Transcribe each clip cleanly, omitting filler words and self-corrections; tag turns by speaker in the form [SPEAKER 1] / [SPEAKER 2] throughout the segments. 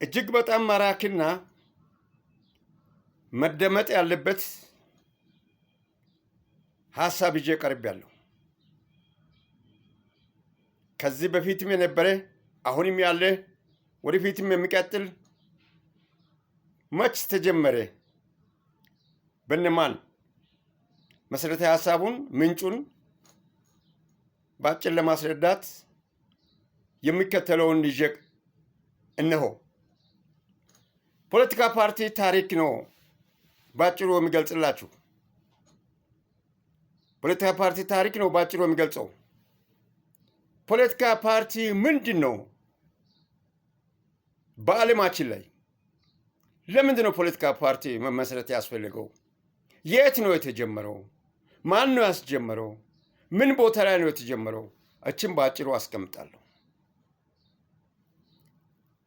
[SPEAKER 1] እጅግ በጣም ማራኪና መደመጥ ያለበት ሐሳብ ይዤ ቀርቤያለሁ። ከዚህ በፊትም የነበረ አሁንም ያለ ወደፊትም የሚቀጥል መች ተጀመረ በነማን መሰረታዊ ሐሳቡን ምንጩን ባጭር ለማስረዳት የሚከተለውን ይዤ እነሆ። ፖለቲካ ፓርቲ ታሪክ ነው ባጭሩ የሚገልጽላችሁ። ፖለቲካ ፓርቲ ታሪክ ነው ባጭሩ የሚገልጸው። ፖለቲካ ፓርቲ ምንድን ነው? በዓለማችን ላይ ለምንድን ነው ፖለቲካ ፓርቲ መመስረት ያስፈልገው? የት ነው የተጀመረው? ማን ነው ያስጀመረው? ምን ቦታ ላይ ነው የተጀመረው? እችን ባጭሩ አስቀምጣለሁ።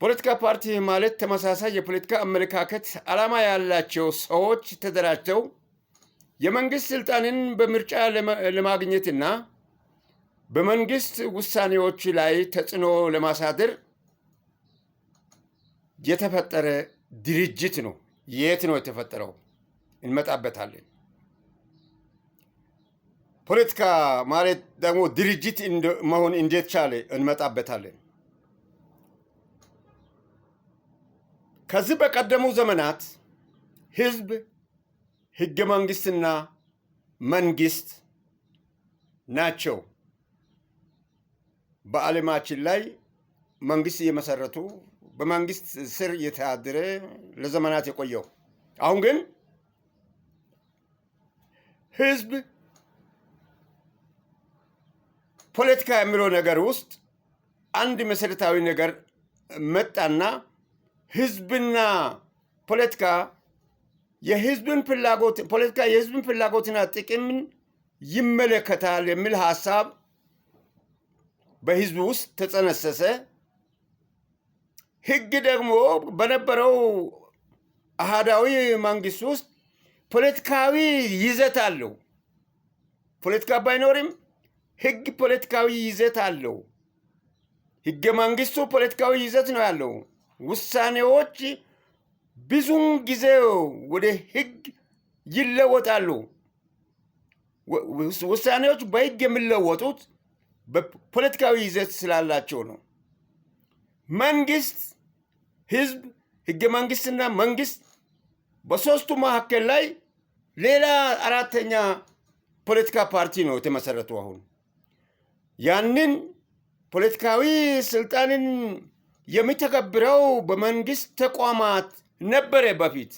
[SPEAKER 1] ፖለቲካ ፓርቲ ማለት ተመሳሳይ የፖለቲካ አመለካከት ዓላማ ያላቸው ሰዎች ተደራጅተው የመንግስት ስልጣንን በምርጫ ለማግኘትና በመንግስት ውሳኔዎች ላይ ተጽዕኖ ለማሳደር የተፈጠረ ድርጅት ነው። የት ነው የተፈጠረው? እንመጣበታለን። ፖለቲካ ማለት ደግሞ ድርጅት መሆን እንዴት ቻለ? እንመጣበታለን። ከዚህ በቀደሙ ዘመናት ህዝብ ህገ መንግስትና መንግስት ናቸው በዓለማችን ላይ መንግስት እየመሰረቱ በመንግስት ስር የተዳደረ ለዘመናት የቆየው። አሁን ግን ህዝብ ፖለቲካ የሚለው ነገር ውስጥ አንድ መሰረታዊ ነገር መጣና ህዝብና ፖለቲካ የህዝብን ፍላጎትና ጥቅምን ይመለከታል የሚል ሐሳብ በህዝብ ውስጥ ተጸነሰሰ። ህግ ደግሞ በነበረው አሃዳዊ መንግስት ውስጥ ፖለቲካዊ ይዘት አለው። ፖለቲካ ባይኖርም ህግ ፖለቲካዊ ይዘት አለው። ህገ መንግስቱ ፖለቲካዊ ይዘት ነው ያለው። ውሳኔዎች ብዙውን ጊዜ ወደ ህግ ይለወጣሉ። ውሳኔዎች በህግ የሚለወጡት በፖለቲካዊ ይዘት ስላላቸው ነው። መንግስት፣ ህዝብ፣ ህገ መንግስትና መንግስት በሶስቱ መካከል ላይ ሌላ አራተኛ ፖለቲካ ፓርቲ ነው የተመሰረቱ። አሁን ያንን ፖለቲካዊ ስልጣንን የሚተገብረው በመንግስት ተቋማት ነበረ። በፊት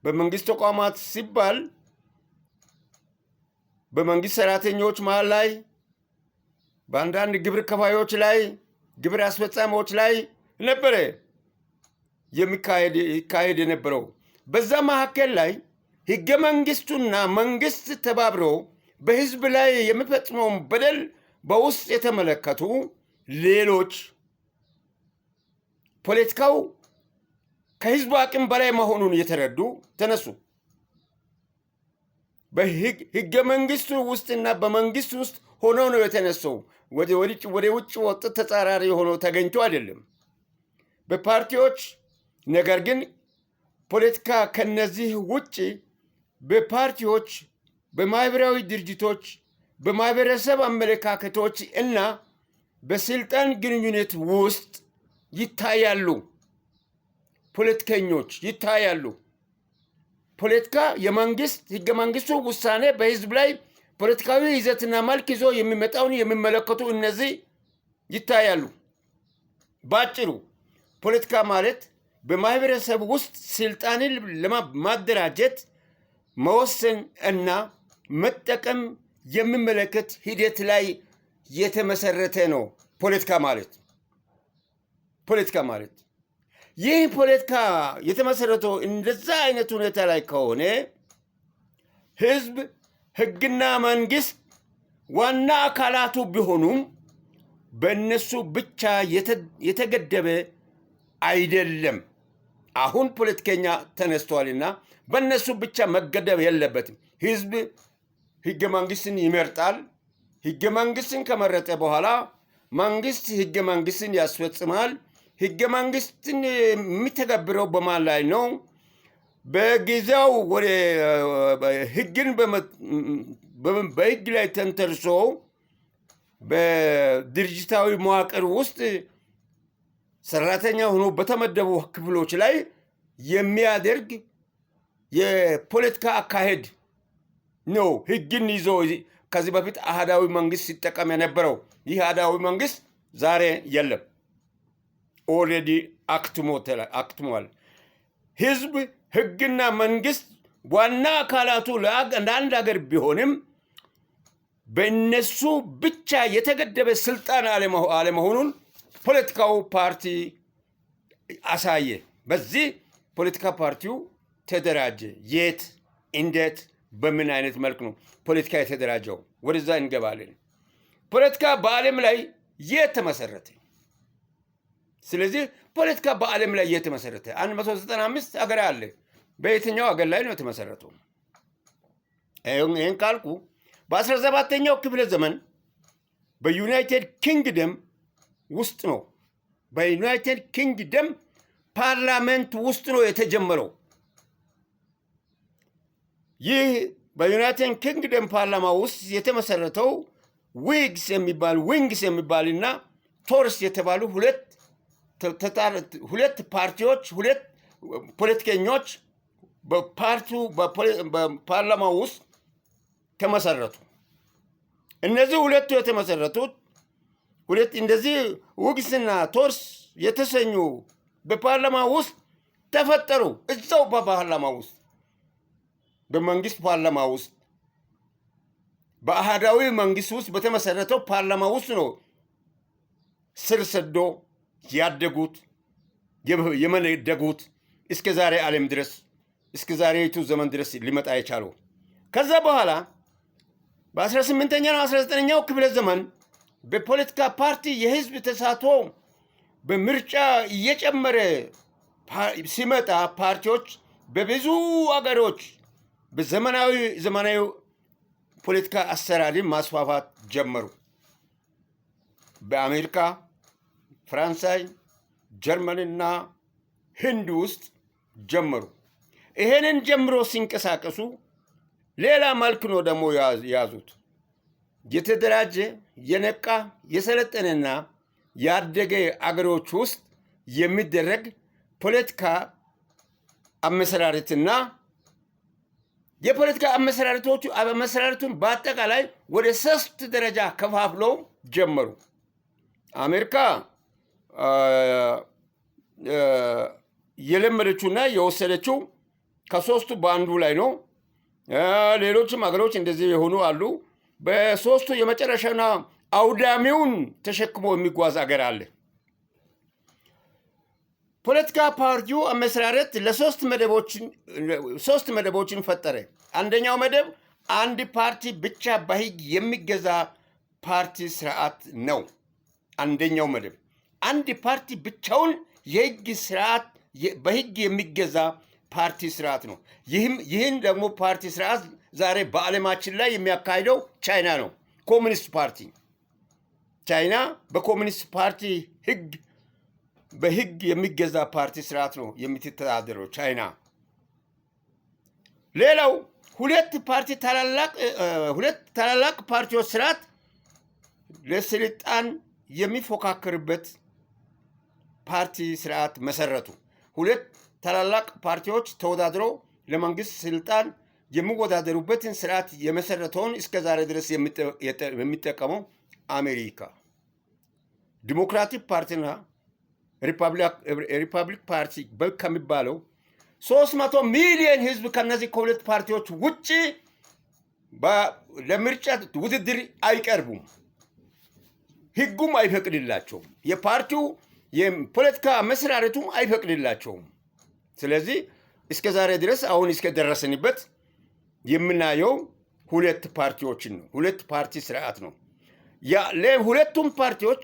[SPEAKER 1] በመንግስት ተቋማት ሲባል በመንግስት ሰራተኞች መሃል ላይ፣ በአንዳንድ ግብር ከፋዮች ላይ፣ ግብር አስፈጻሚዎች ላይ ነበረ ይካሄድ የነበረው። በዛ መካከል ላይ ህገ መንግስቱና መንግስት ተባብረው በህዝብ ላይ የሚፈጽመውን በደል በውስጥ የተመለከቱ ሌሎች ፖለቲካው ከህዝቡ አቅም በላይ መሆኑን የተረዱ ተነሱ። በህገ መንግስቱ ውስጥና በመንግስት ውስጥ ሆኖ ነው የተነሳው። ወደ ውጭ ወጥ ተጻራሪ ሆኖ ተገኝቶ አይደለም በፓርቲዎች። ነገር ግን ፖለቲካ ከነዚህ ውጭ በፓርቲዎች፣ በማህበራዊ ድርጅቶች፣ በማህበረሰብ አመለካከቶች እና በስልጣን ግንኙነት ውስጥ ይታያሉ። ፖለቲከኞች ይታያሉ። ፖለቲካ የመንግስት ህገ መንግስቱ ውሳኔ በህዝብ ላይ ፖለቲካዊ ይዘትና መልክ ይዞ የሚመጣውን የሚመለከቱ እነዚህ ይታያሉ። ባጭሩ ፖለቲካ ማለት በማህበረሰብ ውስጥ ስልጣንን ለማደራጀት መወሰን እና መጠቀም የሚመለከት ሂደት ላይ የተመሰረተ ነው። ፖለቲካ ማለት ይህ ፖለቲካ የተመሰረተው እንደዛ አይነት ሁኔታ ላይ ከሆነ ህዝብ፣ ህግና መንግስት ዋና አካላቱ ቢሆኑም በእነሱ ብቻ የተገደበ አይደለም። አሁን ፖለቲከኛ ተነስቷልና በእነሱ ብቻ መገደብ የለበትም። ህዝብ ህገ መንግስትን ይመርጣል። ህገ መንግስትን ከመረጠ በኋላ መንግስት ህገ መንግስትን ያስፈጽማል። ህገ መንግስትን የሚተገብረው በማን ላይ ነው? በጊዜው ወደ ህግን በህግ ላይ ተንተርሶ በድርጅታዊ መዋቅር ውስጥ ሰራተኛ ሆኖ በተመደቡ ክፍሎች ላይ የሚያደርግ የፖለቲካ አካሄድ ነው ህግን ይዞ ከዚህ በፊት አህዳዊ መንግስት ሲጠቀም የነበረው። ይህ አህዳዊ መንግስት ዛሬ የለም፣ ኦልሬዲ አክትሟል። ህዝብ ህግና መንግስት ዋና አካላቱ ለአንድ ሀገር ቢሆንም በእነሱ ብቻ የተገደበ ስልጣን አለመሆኑን ፖለቲካው ፓርቲ አሳየ። በዚህ ፖለቲካ ፓርቲው ተደራጀ። የት፣ እንዴት፣ በምን አይነት መልክ ነው ፖለቲካ የተደራጀው? ወደዛ እንገባለን። ፖለቲካ በዓለም ላይ የት ተመሰረተ? ስለዚህ ፖለቲካ በዓለም ላይ የት ተመሰረተ? 195 ሀገር አለ። በየትኛው ሀገር ላይ ነው የተመሰረተው? ይህን ካልኩ በ17ኛው ክፍለ ዘመን በዩናይትድ ኪንግደም ውስጥ ነው። በዩናይትድ ኪንግደም ፓርላመንት ውስጥ ነው የተጀመረው። ይህ በዩናይትድ ኪንግደም ፓርላማ ውስጥ የተመሰረተው ዊንግስ የሚባልና ቶርስ የተባሉ ሁለት ፓርቲዎች፣ ሁለት ፖለቲከኞች በፓርላማ ውስጥ ተመሰረቱ። እነዚህ ሁለቱ የተመሰረቱት እንደዚህ ዊንግስና ቶርስ የተሰኙ በፓርላማ ውስጥ ተፈጠሩ። እዛው በፓርላማ ውስጥ በመንግስት ፓርላማ ውስጥ በአህዳዊ መንግስት ውስጥ በተመሰረተው ፓርላማ ውስጥ ነው ስር ሰዶ ያደጉት የመነደጉት እስከ ዛሬ ዓለም ድረስ እስከ ዛሬቱ ዘመን ድረስ ሊመጣ የቻለው። ከዛ በኋላ በ18ኛው 19ኛው ክፍለ ዘመን በፖለቲካ ፓርቲ የህዝብ ተሳትፎ በምርጫ እየጨመረ ሲመጣ ፓርቲዎች በብዙ አገሮች ዘመናዊ ፖለቲካ አሰራርን ማስፋፋት ጀመሩ። በአሜሪካ፣ ፈረንሳይ፣ ጀርመንና ህንድ ውስጥ ጀመሩ። ይሄንን ጀምሮ ሲንቀሳቀሱ ሌላ መልክ ነው ደግሞ ያዙት። የተደራጀ የነቃ የሰለጠነና ያደገ አገሮች ውስጥ የሚደረግ ፖለቲካ አመሰራረትና የፖለቲካ አመሰራረቱን በአጠቃላይ ወደ 3 ደረጃ ከፋፍለው ጀመሩ። አሜሪካ የለመደችውና የወሰደችው ከ3ቱ በአንዱ ላይ ነው። ሌሎችም ሀገሮች እንደዚህ የሆኑ አሉ። በ3ቱ የመጨረሻና አውዳሚውን ተሸክሞ የሚጓዝ አገር አለ። ፖለቲካ ፓርቲው አመሰራረት ለ3 መደቦችን ፈጠረ። አንደኛው መደብ አንድ ፓርቲ ብቻ በህግ የሚገዛ ፓርቲ ስርዓት ነው። አንደኛው መደብ አንድ ፓርቲ ብቻውን የህግ ስርዓት በህግ የሚገዛ ፓርቲ ስርዓት ነው። ይህን ደግሞ ፓርቲ ስርዓት ዛሬ በዓለማችን ላይ የሚያካሂደው ቻይና ነው። ኮሚኒስት ፓርቲ ቻይና በኮሚኒስት ፓርቲ በህግ የሚገዛ ፓርቲ ስርዓት ነው የምትተዳደረው ቻይና። ሌላው ሁለት ታላላቅ ፓርቲዎች ስርዓት ለስልጣን የሚፎካከርበት ፓርቲ ስርዓት መሰረቱ። ሁለት ታላላቅ ፓርቲዎች ተወዳድረው ለመንግስት ስልጣን የሚወዳደሩበትን ስርዓት የመሰረተውን እስከ ዛሬ ድረስ የሚጠቀመው አሜሪካ። ዲሞክራቲክ ፓርቲና ሪፐብሊክ ፓርቲ ከሚባለው 300 ሚሊዮን ህዝብ ከነዚህ ከሁለት ፓርቲዎች ውጭ ለምርጫ ውድድር አይቀርቡም። ህጉም አይፈቅድላቸውም። የፓርቲው የፖለቲካ አመሰራረቱም አይፈቅድላቸውም። ስለዚህ እስከ ዛሬ ድረስ አሁን እስከደረስንበት የምናየው ሁለት ፓርቲዎችን ነው። ሁለት ፓርቲ ስርዓት ነው። ሁለቱም ፓርቲዎች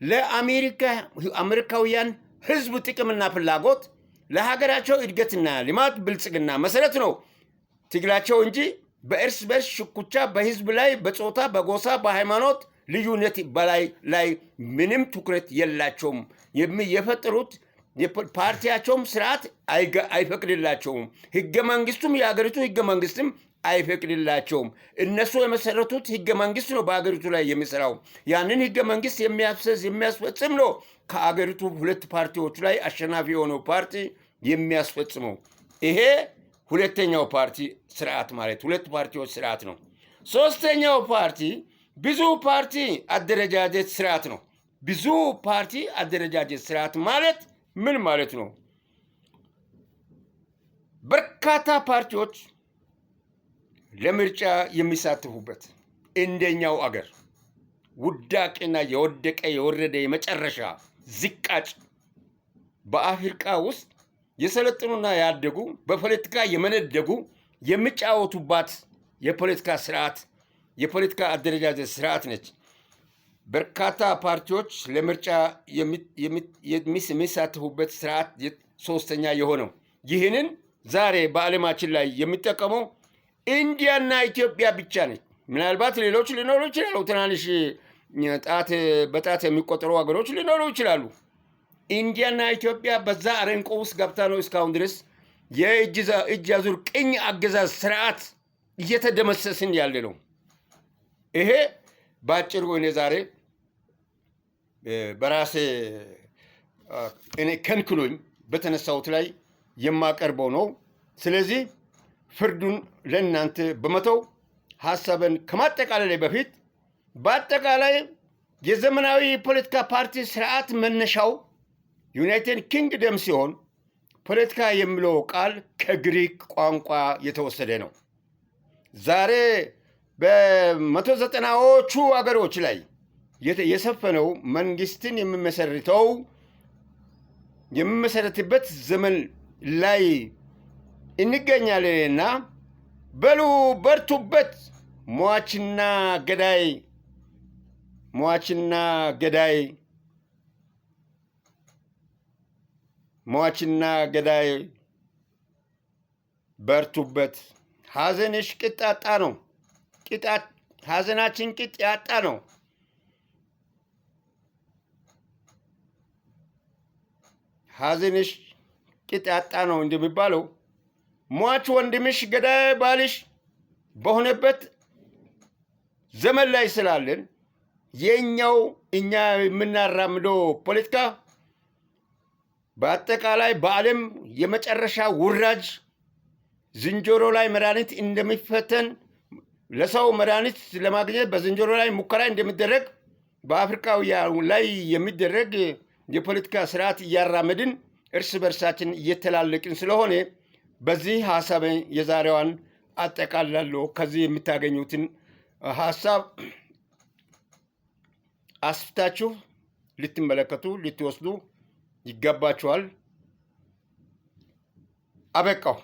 [SPEAKER 1] ለአሜሪካውያን ህዝብ ጥቅምና ፍላጎት ለሀገራቸው እድገትና ልማት ብልጽግና መሰረት ነው ትግላቸው እንጂ በእርስ በርስ ሽኩቻ በህዝብ ላይ በጾታ፣ በጎሳ፣ በሃይማኖት ልዩነት በላይ ላይ ምንም ትኩረት የላቸውም። የፈጠሩት ፓርቲያቸውም ስርዓት አይፈቅድላቸውም። ህገ መንግስቱም የሀገሪቱ ህገ መንግስትም አይፈቅድላቸውም። እነሱ የመሰረቱት ህገ መንግስት ነው በሀገሪቱ ላይ የሚሰራው። ያንን ህገ መንግስት የሚያስፈጽም ነው ከሀገሪቱ ሁለት ፓርቲዎች ላይ አሸናፊ የሆነው ፓርቲ የሚያስፈጽመው። ይሄ ሁለተኛው ፓርቲ ስርዓት ማለት ሁለት ፓርቲዎች ስርዓት ነው። ሶስተኛው ፓርቲ ብዙ ፓርቲ አደረጃጀት ስርዓት ነው። ብዙ ፓርቲ አደረጃጀት ስርዓት ማለት ምን ማለት ነው? በርካታ ፓርቲዎች ለምርጫ የሚሳተፉበት እንደኛው አገር ውዳቂና የወደቀ የወረደ የመጨረሻ ዝቃጭ በአፍሪካ ውስጥ የሰለጠኑና ያደጉ በፖለቲካ የመነደጉ የሚጫወቱባት የፖለቲካ ስርዓት የፖለቲካ አደረጃጀት ስርዓት ነች። በርካታ ፓርቲዎች ለምርጫ የሚሳተፉበት ስርዓት ሶስተኛ የሆነው ይህንን ዛሬ በዓለማችን ላይ የሚጠቀመው ኢንዲያና ኢትዮጵያ ብቻ ነች። ምናልባት ሌሎች ሊኖሩ ይችላሉ። ትናንሽ በጣት የሚቆጠሩ ሀገሮች ሊኖሩ ይችላሉ። ኢንዲያና ኢትዮጵያ በዛ አረንቆ ውስጥ ገብታ ነው እስካሁን ድረስ የእጅ አዙር ቅኝ አገዛዝ ስርዓት እየተደመሰስን ያለ ነው። ይሄ በአጭሩ እኔ ዛሬ በራሴ እኔ ከንክሎኝ በተነሳሁት ላይ የማቀርበው ነው። ስለዚህ ፍርዱን ለእናንተ በመተው ሀሳብን ከማጠቃለል በፊት በአጠቃላይ የዘመናዊ ፖለቲካ ፓርቲ ስርዓት መነሻው ዩናይትድ ኪንግደም ሲሆን ፖለቲካ የሚለው ቃል ከግሪክ ቋንቋ የተወሰደ ነው። ዛሬ በ190ዎቹ አገሮች ላይ የሰፈነው መንግስትን የሚመሰረትበት ዘመን ላይ እንገኛለንና በሉ በርቱበት። ሟችና ገዳይ በርቱበት። ሐዘንሽ ቅጥ ያጣ ነው። ሐዘናችን ቅጥ ያጣ ነው። ሐዘንሽ ቅጥ ያጣ ነው እንደሚባለው ሟች ወንድምሽ ገዳይ ባልሽ በሆነበት ዘመን ላይ ስላለን እኛ የምናራምደው ፖለቲካ በአጠቃላይ በዓለም የመጨረሻ ውራጅ ዝንጀሮ ላይ መድኃኒት እንደሚፈተን ለሰው መድኃኒት ለማግኘት በዝንጀሮ ላይ ሙከራ እንደሚደረግ በአፍሪካውያን ላይ የሚደረግ የፖለቲካ ስርዓት እያራመድን እርስ በርሳችን እየተላለቅን ስለሆነ በዚህ ሀሳብ የዛሬዋን አጠቃላለሁ። ከዚህ የምታገኙትን ሀሳብ አስፍታችሁ ልትመለከቱ ልትወስዱ ይገባችኋል። አበቃው።